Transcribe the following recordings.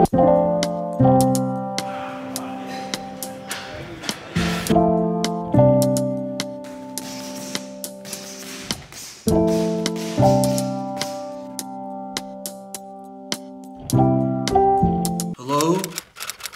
Hello?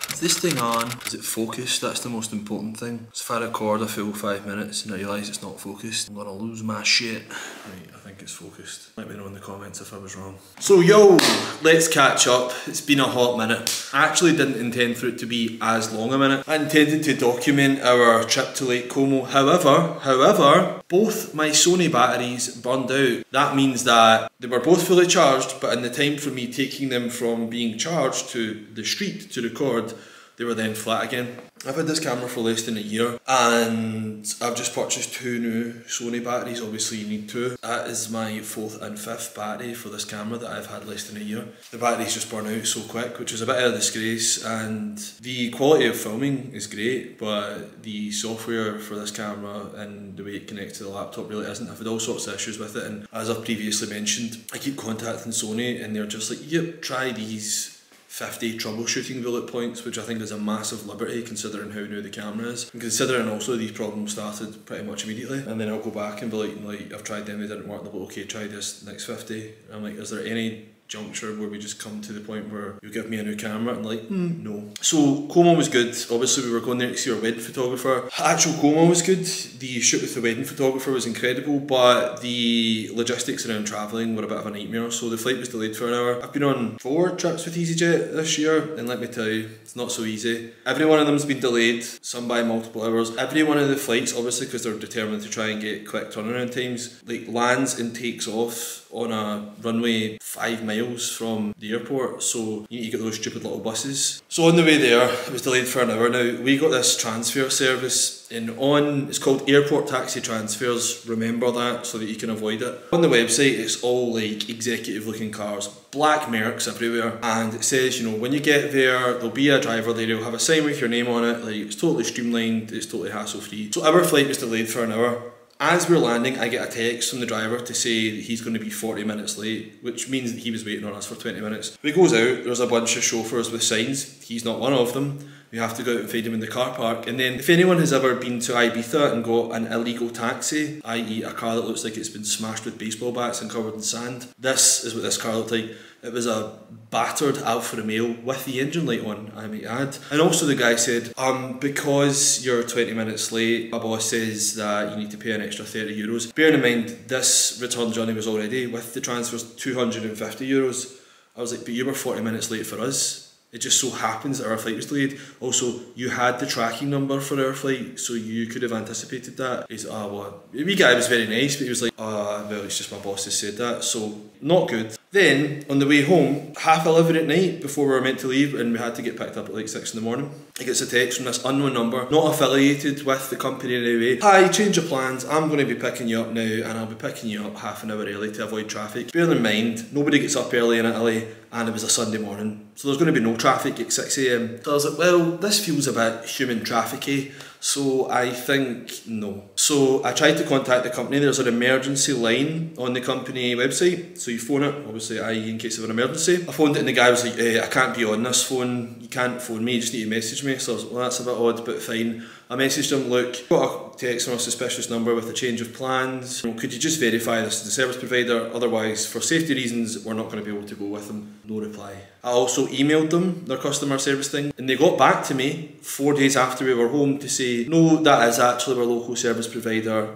Is this thing on? Is it focused? That's the most important thing. So if I record a full 5 minutes and I realise it's not focused, I'm gonna lose my shit. Right, I think it's focused. Let me know in the comments if I was wrong. So yo, let's catch up. It's been a hot minute. I actually didn't intend for it to be as long a minute. I intended to document our trip to Lake Como. However, both my Sony batteries burned out. That means that they were both fully charged, but in the time for me taking them from being charged to the street to record, they were then flat again. I've had this camera for less than a year and I've just purchased 2 new Sony batteries. Obviously you need 2. That is my 4th and 5th battery for this camera that I've had less than a year. The batteries just burn out so quick, which is a bit of a disgrace, and the quality of filming is great, but the software for this camera and the way it connects to the laptop really isn't. I've had all sorts of issues with it, and as I've previously mentioned, I keep contacting Sony and they're just like, yep, try these 50 troubleshooting bullet points, which I think is a massive liberty considering how new the camera is, and considering also these problems started pretty much immediately. And then I'll go back and be like I've tried them, they didn't work, they'll be okay, try this next 50. I'm like, is there any juncture where we just come to the point where you give me a new camera? And like, no. So Como was good. Obviously we were going there to see our wedding photographer. Actual Como was good. The shoot with the wedding photographer was incredible, but the logistics around travelling were a bit of a nightmare. So the flight was delayed for an hour. I've been on 4 trips with EasyJet this year, and let me tell you, it's not so easy. Every one of them's been delayed, some by multiple hours. Every one of the flights, obviously because they're determined to try and get quick turnaround times, like lands and takes off on a runway 5 miles from the airport, so you need to get those stupid little buses. So on the way there, it was delayed for an hour. Now, we got this transfer service it's called Airport Taxi Transfers, remember that, so that you can avoid it. On the website, it's all like executive looking cars, black Mercs everywhere, and it says, you know, when you get there, there'll be a driver there, he'll have a sign with your name on it, like it's totally streamlined, it's totally hassle free. So our flight was delayed for an hour. As we're landing, I get a text from the driver to say that he's going to be 40 minutes late, which means that he was waiting on us for 20 minutes. We goes out, there's a bunch of chauffeurs with signs, he's not one of them. We have to go out and find him in the car park. And then if anyone has ever been to Ibiza and got an illegal taxi, i.e. a car that looks like it's been smashed with baseball bats and covered in sand, this is what this car looked like. It was a battered Alfa Romeo with the engine light on, I might add. And also the guy said, because you're 20 minutes late, my boss says that you need to pay an extra 30 euros. Bearing in mind, this return journey was already, with the transfers, 250 euros. I was like, but you were 40 minutes late for us. It just so happens that our flight was delayed. Also, you had the tracking number for our flight, so you could have anticipated that. He's like, well, the wee guy was very nice, but he was like, well, it's just my boss has said that, so not good. Then, on the way home, 11:30 at night, before we were meant to leave, and we had to get picked up at like 6 in the morning, I get a text from this unknown number, not affiliated with the company in any way. Hi, change of plans, I'm going to be picking you up now, and I'll be picking you up half an hour early to avoid traffic. Bear in mind, nobody gets up early in Italy, and it was a Sunday morning, so there's going to be no traffic at 6 AM. So I was like, well, this feels a bit human traffic-y, so I think no. So I tried to contact the company. There's an emergency line on the company website, so you phone it, obviously, i.e. in case of an emergency. I phoned it and the guy was like, I can't be on this phone, you can't phone me, you just need to message me. So I was like, well, that's a bit odd, but fine. I messaged him, look, got a text from a suspicious number with a change of plans. Could you just verify this to the service provider? Otherwise, for safety reasons, we're not going to be able to go with them. No reply. I also emailed them, their customer service thing, and they got back to me 4 days after we were home to say, no, that is actually our local service provider.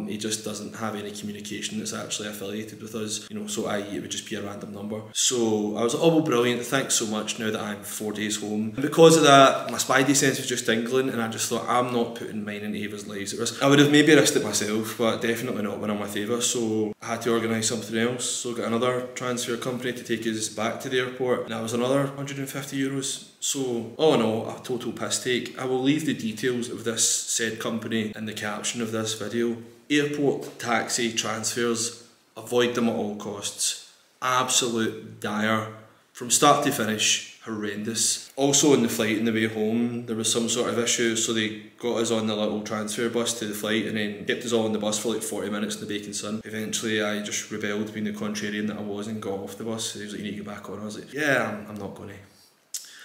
He just doesn't have any communication that's actually affiliated with us, you know, so i.e. it would just be a random number. So I was like, oh well, brilliant, thanks so much now that I'm 4 days home. And because of that, my spidey sense was just tingling, and I just thought, I'm not putting mine and Ava's lives at risk. I would have maybe risked it myself, but definitely not when I'm with Ava, so I had to organise something else. So got another transfer company to take us back to the airport, and that was another 150 euros. So, all in all, a total piss take. I will leave the details of this said company in the caption of this video. Airport taxi transfers, avoid them at all costs. Absolute dire. From start to finish, horrendous. Also on the flight on the way home, there was some sort of issue, so they got us on the little transfer bus to the flight and then kept us all on the bus for like 40 minutes in the baking sun. Eventually I just rebelled, being the contrarian that I was, and got off the bus. He was like, you need to get back on. I was like, yeah, I'm not going to.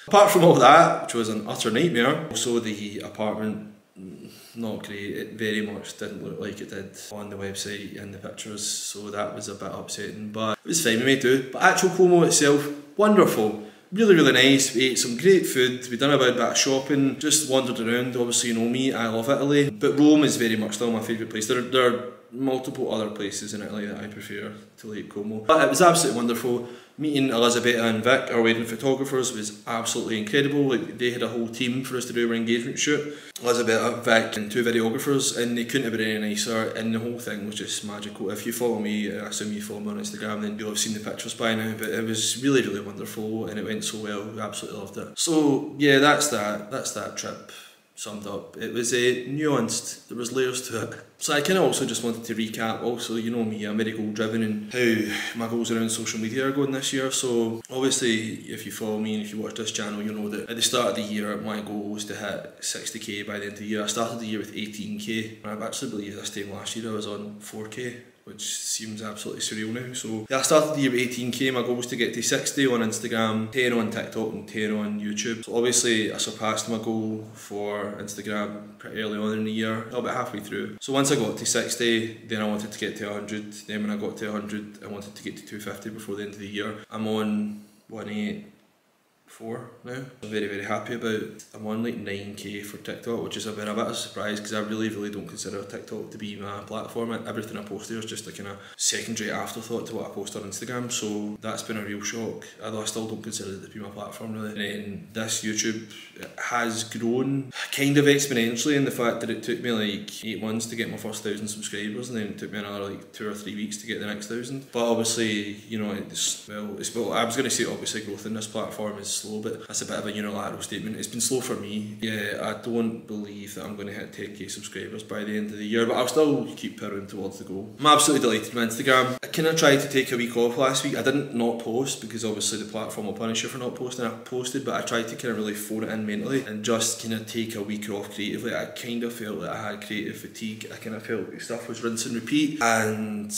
Apart from all that, which was an utter nightmare, also the apartment, not great. It very much didn't look like it did on the website in the pictures, so that was a bit upsetting, but it was fine, we made do. But actual Como itself, wonderful. Really, really nice. We ate some great food, we done a bit of shopping, just wandered around. Obviously you know me, I love Italy, but Rome is very much still my favourite place. There are multiple other places in Italy that I prefer to Lake Como. But it was absolutely wonderful. Meeting Elisabetta and Vic, our wedding photographers, was absolutely incredible. Like, they had a whole team for us to do our engagement shoot. Elisabetta, Vic and 2 videographers, and they couldn't have been any nicer, and the whole thing was just magical. If you follow me, I assume you follow me on Instagram, then you'll have seen the pictures by now, but it was really, really wonderful and it went so well. We absolutely loved it. So yeah, that's that trip summed up. It was nuanced, there was layers to it. So I kind of also just wanted to recap, also, you know me, I'm very goal driven, and how my goals around social media are going this year. So obviously if you follow me and if you watch this channel, you know that at the start of the year my goal was to hit 60k by the end of the year. I started the year with 18k, and I actually believe this time last year I was on 4k, which seems absolutely surreal now. So yeah, I started the year with 18k, my goal was to get to 60 on Instagram, 10 on TikTok and 10 on YouTube. So obviously I surpassed my goal for Instagram pretty early on in the year, about halfway through. So once I got to 60, then I wanted to get to 100, then when I got to 100 I wanted to get to 250 before the end of the year. I'm on 184 now. I'm very, very happy about it. I'm on like 9k for TikTok, which is a bit of a surprise because I really don't consider TikTok to be my platform. Everything I post there is just a kind of secondary afterthought to what I post on Instagram, so that's been a real shock, although I still don't consider it to be my platform really. And then this YouTube has grown kind of exponentially in the fact that it took me like 8 months to get my first 1,000 subscribers, and then it took me another like 2 or 3 weeks to get the next 1,000. But obviously, you know, well, I was going to say obviously growth in this platform is slow, but that's a bit of a unilateral statement. It's been slow for me. Yeah, I don't believe that I'm going to hit 10k subscribers by the end of the year, but I'll still keep powering towards the goal. I'm absolutely delighted with Instagram. I kind of tried to take a week off last week. I didn't not post because obviously the platform will punish you for not posting. I posted, but I tried to kind of really phone it in mentally and just kind of take a week off creatively. I kind of felt that I had creative fatigue. I kind of felt like stuff was rinse and repeat, and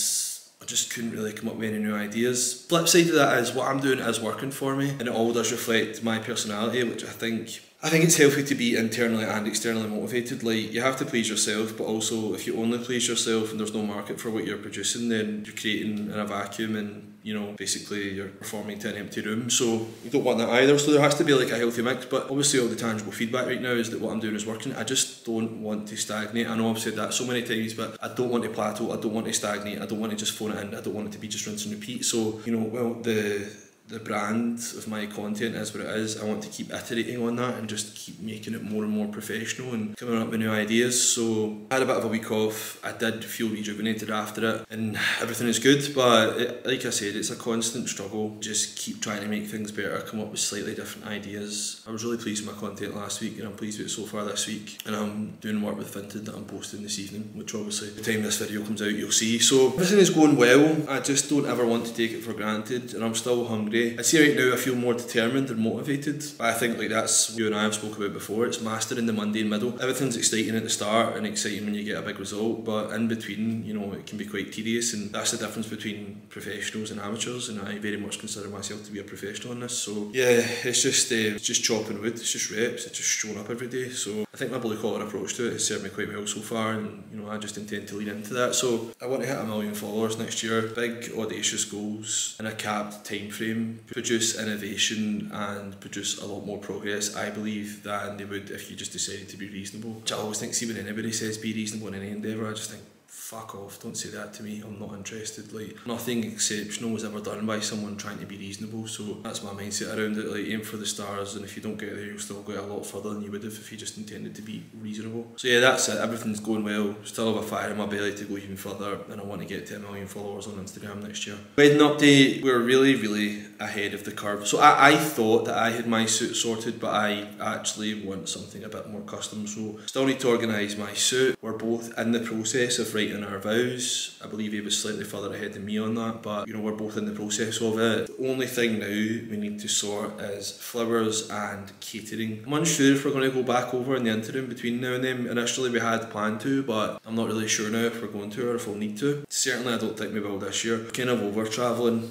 I just couldn't really come up with any new ideas. Flip side of that is what I'm doing is working for me, and it all does reflect my personality, which I think it's healthy to be internally and externally motivated. Like, you have to please yourself, but also if you only please yourself and there's no market for what you're producing, then you're creating in a vacuum, and you know, basically you're performing to an empty room. So you don't want that either. So there has to be like a healthy mix, but obviously all the tangible feedback right now is that what I'm doing is working. I just don't want to stagnate. I know I've said that so many times, but I don't want to plateau, I don't want to stagnate, I don't want to just phone it in, I don't want it to be just rinse and repeat. So, you know, well, the brand of my content is what it is. I want to keep iterating on that and just keep making it more and more professional and coming up with new ideas. So I had a bit of a week off. I did feel rejuvenated after it, and everything is good, but like I said, it's a constant struggle. Just keep trying to make things better, come up with slightly different ideas. I was really pleased with my content last week, and I'm pleased with it so far this week. And I'm doing work with Vinted that I'm posting this evening, which obviously by the time this video comes out you'll see. So everything is going well. I just don't ever want to take it for granted, and I'm still hungry. I'd say right now I feel more determined and motivated. But I think like that's you and I have spoke about before. It's mastering the mundane middle. Everything's exciting at the start and exciting when you get a big result, but in between, you know, it can be quite tedious, and that's the difference between professionals and amateurs, and I very much consider myself to be a professional in this. So yeah, it's just chopping wood, it's just reps, it's just showing up every day. So I think my blue collar approach to it has served me quite well so far, and you know, I just intend to lean into that. So I want to hit 1 million followers next year. Big audacious goals in a capped time frame. Produce innovation and produce a lot more progress, I believe, than they would if you just decided to be reasonable. Which I always think, see, when anybody says be reasonable in any endeavour, I just think, fuck off, don't say that to me, I'm not interested. Like, nothing exceptional was ever done by someone trying to be reasonable, so that's my mindset around it. Like, aim for the stars, and if you don't get there, you'll still get a lot further than you would have if you just intended to be reasonable. So yeah, that's it, everything's going well, still have a fire in my belly to go even further, and I want to get to 1 million followers on Instagram next year. Wedding update, we're really ahead of the curve. So I thought that I had my suit sorted, but I actually want something a bit more custom, so still need to organise my suit. We're both in the process of writing writing our vows. I believe Ava's slightly further ahead than me on that, but you know, we're both in the process of it. The only thing now we need to sort is flowers and catering. I'm unsure if we're going to go back over in the interim between now and then. Initially we had planned to, but I'm not really sure now if we're going to or if we'll need to. Certainly I don't think we will this year. We're kind of over travelling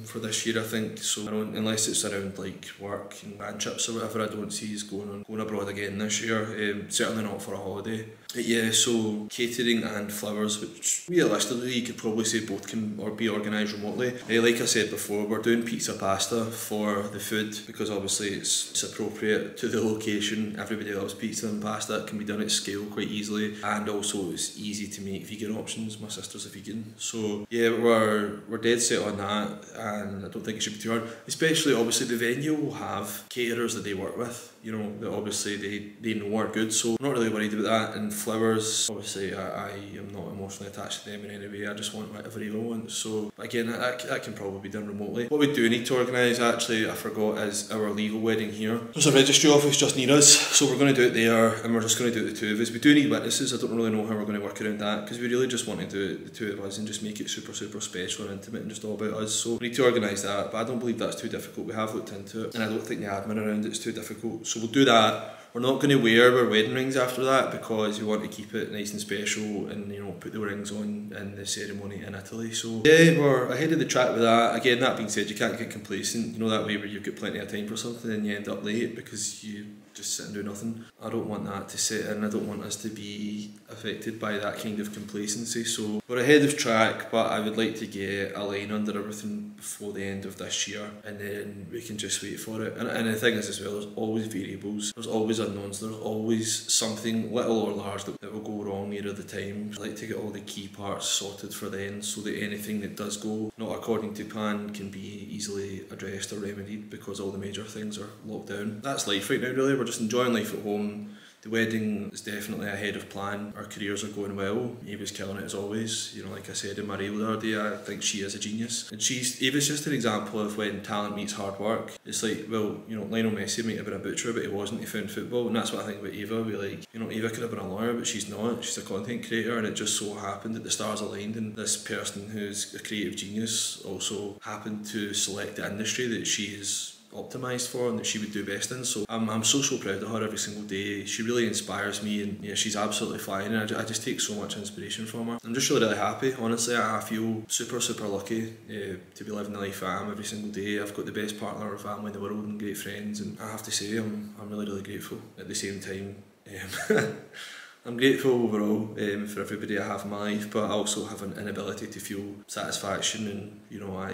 for this year, I think, so I don't, unless it's around like work and band trips or whatever, I don't see us going abroad again this year. Certainly not for a holiday. But yeah, so catering and flowers, which realistically you could probably say both can or be organised remotely. Like I said before, we're doing pizza pasta for the food because obviously it's appropriate to the location. Everybody loves pizza and pasta. It can be done at scale quite easily, and also it's easy to make vegan options. My sister's a vegan, so yeah, we're dead set on that, and I don't think it should be too hard. Especially obviously the venue will have caterers that they work with, you know, that obviously they know are good, so I'm not really worried about that. And flowers, obviously I am not emotionally attached to them in any way. I just want whatever Eva wants, so again that can probably be done remotely. What we do need to organise, actually I forgot, is our legal wedding here. There's a registry office just near us, so we're going to do it there, and we're just going to do it the two of us. We do need witnesses. I don't really know how we're going to work around that, because we really just want to do it the two of us and just make it super special and intimate and just all about us. So we need to organise that, but I don't believe that's too difficult. We have looked into it, and I don't think the admin around it's too difficult, so we'll do that. We're not going to wear our wedding rings after that because we want to keep it nice and special and, you know, put the rings on in the ceremony in Italy. So yeah, we're ahead of the track with that. Again, that being said, you can't get complacent, you know, that way where you've got plenty of time for something and you end up late because you just sit and do nothing. I don't want that to set in. I don't want us to be affected by that kind of complacency. So we're ahead of track, but I would like to get a line under everything before the end of this year, and then we can just wait for it. And the thing is as well, there's always variables, there's always unknowns, there's always something little or large that will go wrong near the time. I like to get all the key parts sorted for then, so that anything that does go not according to plan can be easily addressed or remedied, because all the major things are locked down. That's life right now really. We're just enjoying life at home. The wedding is definitely ahead of plan. Our careers are going well. Ava's killing it as always. You know, like I said in my reel the other day, I think she is a genius. And Ava's just an example of when talent meets hard work. It's like, well, you know, Lionel Messi might have been a butcher, but he wasn't. He found football, and that's what I think about Ava. We like, you know, Ava could have been a lawyer, but she's not. She's a content creator, and it just so happened that the stars aligned, and this person who's a creative genius also happened to select the industry that she is optimised for and that she would do best in. So I'm so proud of her every single day. She really inspires me, and yeah, she's absolutely flying, and I just take so much inspiration from her. I'm just really happy, honestly. I feel super lucky to be living the life I am every single day. I've got the best partner or family in the world and great friends, and I have to say I'm really grateful. At the same time, I'm grateful overall for everybody I have in my life, but I also have an inability to feel satisfaction, and you know,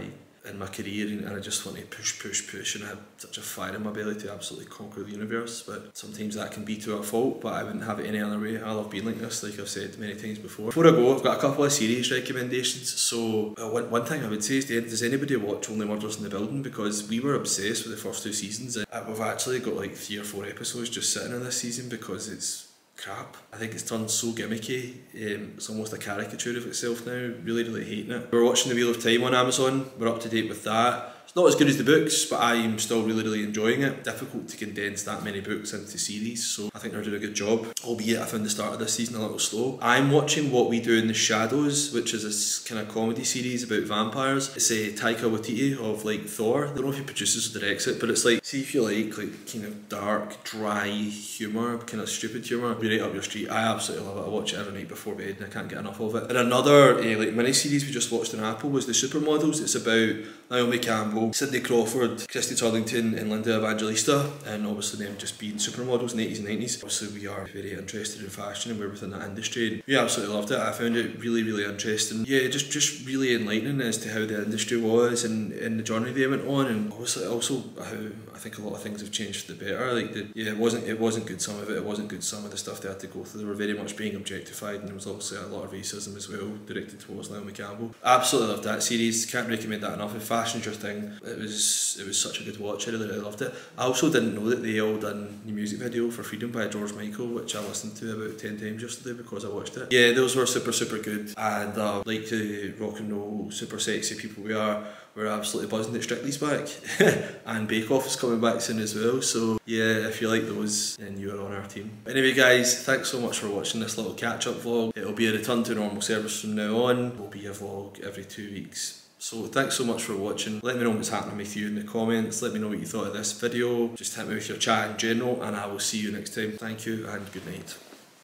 in my career, and I just want to push, and I have such a fire in my belly to absolutely conquer the universe. But sometimes that can be to a fault, but I wouldn't have it any other way. I love being like this, like I've said many times before. Before I go, I've got a couple of series recommendations. So one thing I would say is, does anybody watch Only Murders in the Building? Because we were obsessed with the first two seasons, and we've actually got like 3 or 4 episodes just sitting in this season because it's crap. I think it's turned so gimmicky. It's almost a caricature of itself now. Really hating it. We're watching The Wheel of Time on Amazon. We're up to date with that. It's not as good as the books, but I am still really enjoying it. Difficult to condense that many books into series, so I think they're doing a good job. Albeit I found the start of this season a little slow. I'm watching What We Do in the Shadows, which is this kind of comedy series about vampires. It's a Taika Waititi of like Thor. I don't know if he produces or directs it, but it's like, see if you like kind of dark, dry humour, kind of stupid humour, be right up your street. I absolutely love it. I watch it every night before bed and I can't get enough of it. And another like mini series we just watched on Apple was The Supermodels. It's about Naomi Campbell, Sidney Crawford, Christy Turlington and Linda Evangelista, and obviously them just being supermodels in the 80s and 90s. Obviously we are very interested in fashion and we're within that industry, and we absolutely loved it. I found it really interesting. Yeah, just really enlightening as to how the industry was and the journey they went on, and obviously also how I think a lot of things have changed for the better. Like it wasn't good, some of it wasn't good, some of the stuff they had to go through. They were very much being objectified, and there was obviously a lot of racism as well directed towards Naomi Campbell. Absolutely loved that series, can't recommend that enough. If fashion's your thing, thing. It was such a good watch. I really loved it. I also didn't know that they all done the music video for Freedom by George Michael, which I listened to about 10 times yesterday because I watched it. Yeah, those were super good, and like the rock and roll, super sexy people we are, we're absolutely buzzing that Strictly's back and Bake Off is coming back soon as well, so yeah, if you like those then you're on our team. Anyway guys, thanks so much for watching this little catch up vlog. It'll be a return to normal service from now on. It'll be a vlog every 2 weeks. So thanks so much for watching. Let me know what's happening with you in the comments. Let me know what you thought of this video. Just hit me with your chat in general, and I will see you next time. Thank you and good night.